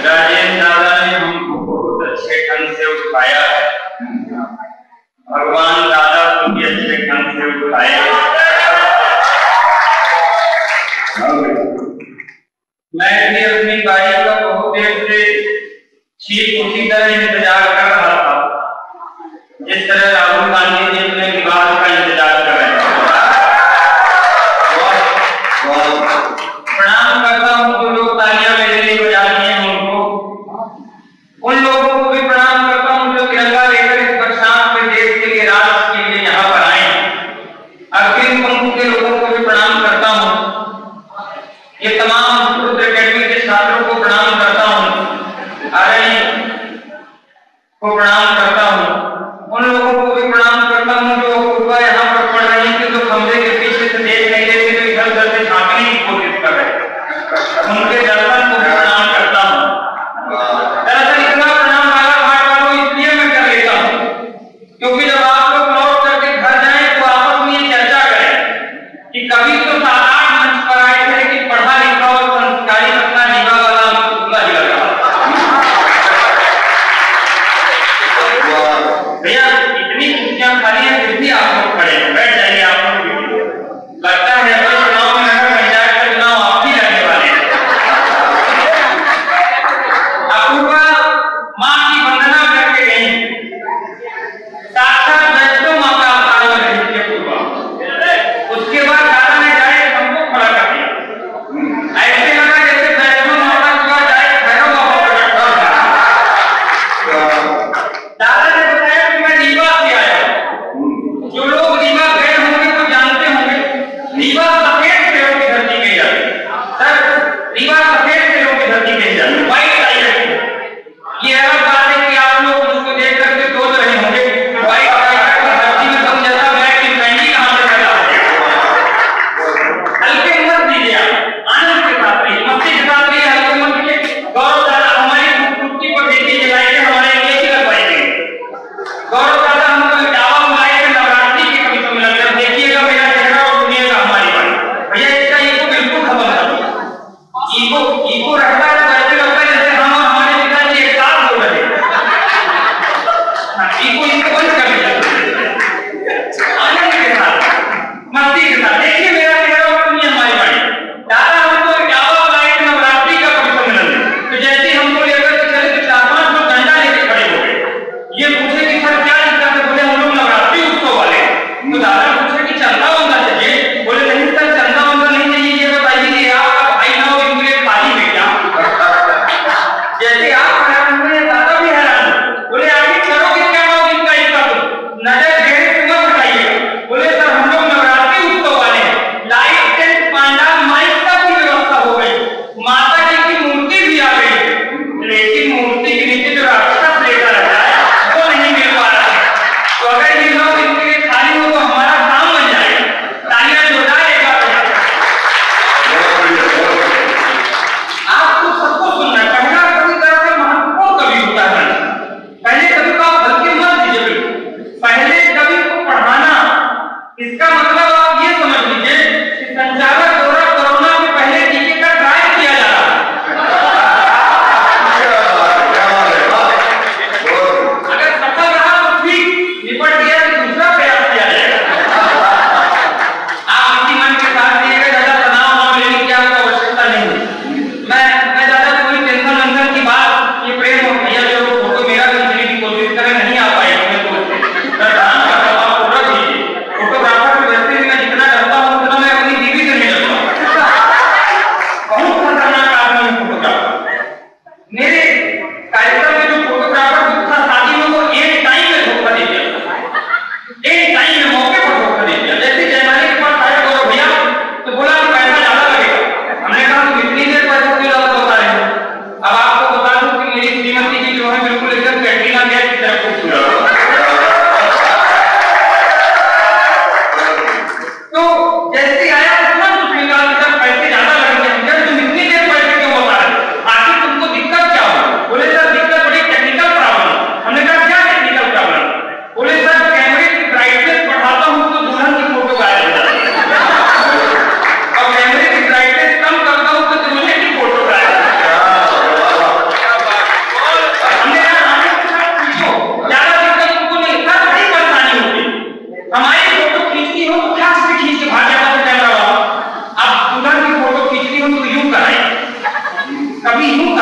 राजेंद्र दादा ने हमको बहुत अच्छे ढंग से उठाया है। भगवान दादा को भी अच्छे ढंग से उठाए। मैं भी अपनी बारी का बहुत देर से ठीक उसी तरह इंतजार कर रहा था जिस तरह राहुल गांधी जी अपने विवाह का इंतजार कर रहे थे। प्रणाम करता हूँ जो लोग तालियां मेरे लिए बजा रहे हैं उनको, उन लोगों को भी प्रणाम करता हूँ जो तिरंगा लेकर इस बरसात में देश के लिए राष्ट्र के लिए यहाँ पर आए। अग्रिम पंक्ति के लोगों को भी प्रणाम करता हूँ। ये तमाम रुद्र अकेडमी के छात्रों को प्रणाम करता हूँ। आरएन को प्रणाम करता हूँ। उन लोगों को भी प्रणाम करता हूँ जो पूर्वा यहाँ पर पढ़ रही थी, जो खंभे के पीछे से देख नहीं रहे थे, इधर उधर से झांकने की कोशिश कर रहे थे। उनके दर्शन को भी प्रणाम करता हूँ। दरअसल इतना प्रणाम बालाघाट वालों इसलिए मैं कर लेता हूँ क्योंकि जब आप लोग लौट करके घर जाए तो आपस में ये चर्चा करें कि कभी तो साधारण मंच पर आए थे कि पढ़ा लिखा और संस्कारी अपना रीवा वाला हमको ही लगा।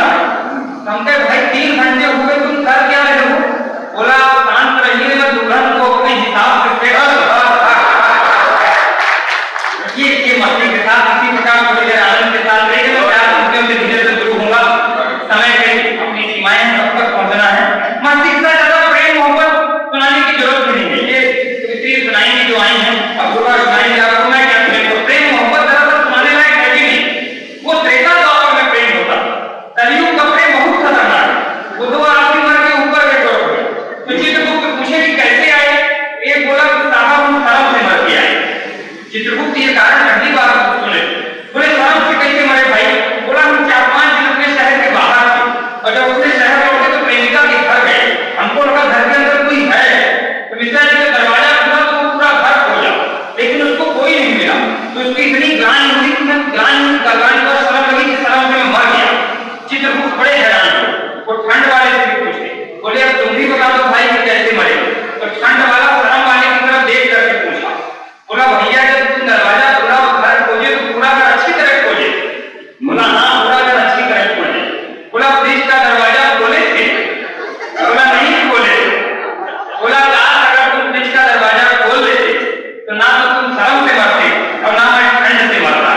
होता है। हम कहे भाई 3 घंटे हुए तुम कर क्या रहे हो? बोला शांत रहिए, मैं दुल्हन को अपने हिसाब से ये मस्ती के साथ इसी प्रकार थोड़ी देर आनंद के साथ रहेंगे तो 4 घंटे में धीरे से शुरू होगा। समय के अपनी सीमाएं तब तक पहुंचना है। मस्ती के साथ ज्यादा प्रेम मोहब्बत सुनाने की जरूरत नहीं है। ये कविताएं सुनाएंगे जो आई हैं, अब पूरा सुनाएंगे आपको। मैं क्या प्रेम मोहब्बत ज्यादा सुनाने लायक है भी नहीं। वो त्रेता दौर में प्रेम होता, कलयुग का प्रेम बहुत खतरनाक है। वो तो आदमी मर के ऊपर बैठे हो गए तो चित्रगुप्त पूछे कि कैसे आए? एक बोला कि साहब हम शर्म से मर के आए। चित्रगुप्त ये कारण पहली बार सुने। बोले शर्म से कैसे मरे भाई? बोला हम 4-5 दिन अपने शहर के बाहर थे और जब उसने शहर लौटे तो प्रेमिका के घर गए। हमको लगा घर के अंदर कोई है तो मिश्रा जी का दरवाजा खुला तो पूरा घर खोला, लेकिन उसको कोई नहीं मिला। तो उसकी इतनी ग्लानि हुई कि मैं ग्लानि पर शर्म लगी कि शर्म से मैं मर गया। चित्रगुप्त बड़े हैरान हुए। वो ठंड वाले से भी पूछे, बोले अब तुम भी बता दो भाई कि कैसे मरे? तो ठंड वाला शर्म वाले की तरफ देख करके पूछा, बोला भैया जब तुम दरवाजा खुला और घर खोजे तो पूरा घर अच्छी तरह खोजे? बोला हाँ पूरा घर अच्छी तरह खोजे। बोला फ्रिज का दरवाजा खोले थे? बोला नहीं खोले। बोला अगर तुम फ्रिज का दरवाजा खोल देते तो ना तो तुम शर्म से मरते और ना मैं ठंड से मरता।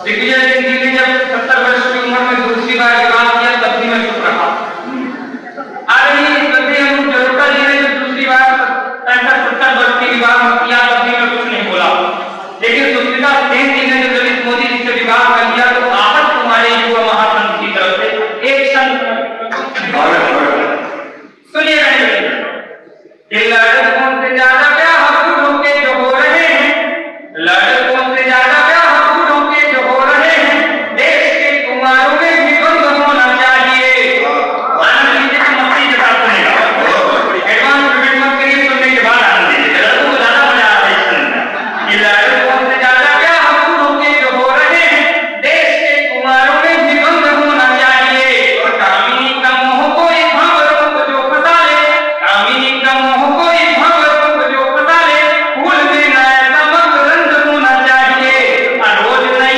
दिग्विजय सिंह जी ने जब 70 वर्ष की उम्र में दूसरी बार विवाह किया तब भी मैं चुप रहा। जलोटा जी ने जब दूसरी बार 65-70 वर्ष की विवाह किया तब भी मैं कुछ नहीं बोला। लेकिन सुष्मिता सेन जी ने जब ललित मोदी जी से विवाह कर लिया तो आपस तुम्हारे युवा महासंघ की तरफ से एक सुनिए लड़कों से ज्यादा ब्याह बूढ़ों के जो हो रहे हैं, लड़कों से ज्यादा ब्याह बूढ़ों के जो हो रहे हैं, देश के कुमारों में भी बंद होना चाहिए। आनंद लीजिए तो मस्ती के साथ सुनेगा, एडवांस पेमेंट मत करिए, सुनने के बाद आनंद लीजिए। लड़कों को ज्यादा मजा आता है इसमें। लड़कों से ज्यादा ब्याह बूढ़ों के जो हो रहे हैं, देश के कुमारों में भी बंद होना चाहिए। कामिनी का मोह कोई भावरों को जो फंसा ले, कामिनी का मोह कोई भावरों को जो फंसा ले, फूल में नया चमक रंग होना चाहिए। रोज नई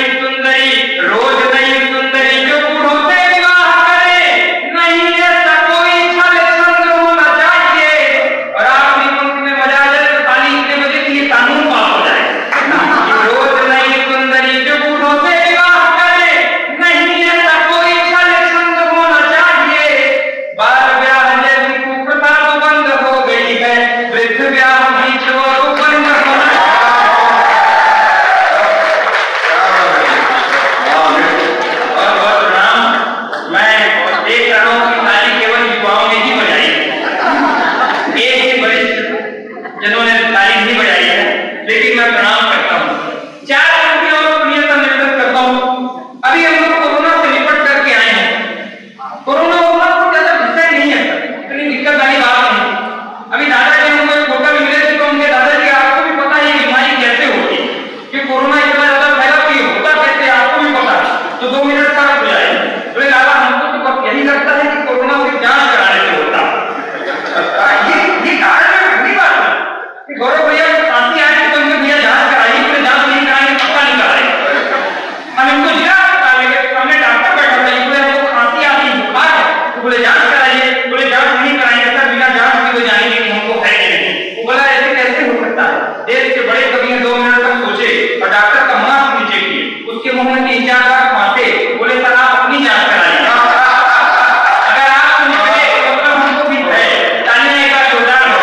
सुंदरी जो बूढ़ों से विवाह करे, नहीं ऐसा कोई छल छंद होना चाहिए। और आखिरी पंक्ति में मजा आ जाए तो ताली इतने बजे कि ये कानून पास हो जाए। रोज नई सुंदरी जो बूढ़ों से विवाह करे, नहीं ऐसा कोई छल छंद होना चाहिए। बाल ब्याह जैसी कुप्रथा तो बंद हो गई है, वृद्ध ब्याह भी छोड़ो बंद होना मैं देख रहा हूं कि ताली केवल युवाओं ने ही बजाई है। एक ही वरिष्ठ जिन्होंने ताली नहीं बजाई है, लेकिन मैं प्रणाम करता हूं। 4 घंटे और दुनिया का निर्देश करता हूं। अभी हम लोग कोरोना से निपट करके आए हैं। कोरोना को ज्यादा विषय नहीं है, इतनी दिक्कत वाली बात नहीं। अभी दादाजी हमको एक होटल में मिले थे तो उनके दादाजी आपको भी पता है बीमारी कैसे होती है, कि कोरोना इतना ज्यादा फैला कि होता कैसे आपको भी पता है, तो 2 मिनट का हो जाए। बोले दादा हमको तो बस यही लगता है कि कोरोना की जांच कराने से होता। ये कारण में पहली बात है कि गौरव भैया खांसी आए तो उनके भैया जांच कराइए, बोले जांच नहीं कराएंगे पक्का नहीं कराएंगे। हम इनको जिला अस्पताल ले गए, सामने डॉक्टर बैठा था, बोले हमको खांसी आती है बुखार है, तो बोले जांच कराइए, बोले जांच नहीं कराएंगे सर, बिना जांच के वो जानेंगे कि हमको है कि नहीं। वो बोला ऐसे कैसे हो सकता है? देश के बड़े कवि 2 मिनट तक सोचे और डॉक्टर का मास्क नीचे किए, उसके मुंह में 3-4 बार खांसे, बोले सर आप अपनी जांच कराइए, अगर आपको निकले तो मतलब हमको भी है। तालियां एक बार जोरदार हो।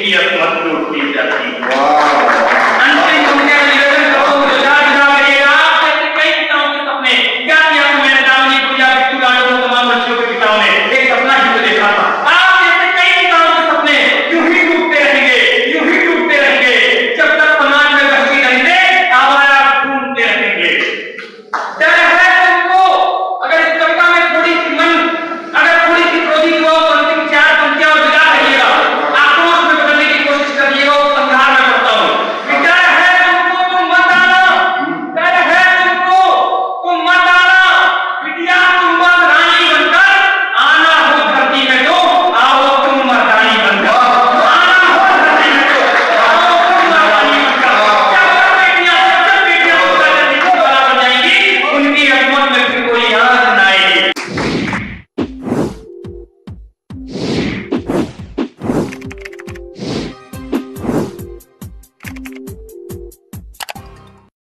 की असमत में उठती जाती है। वाह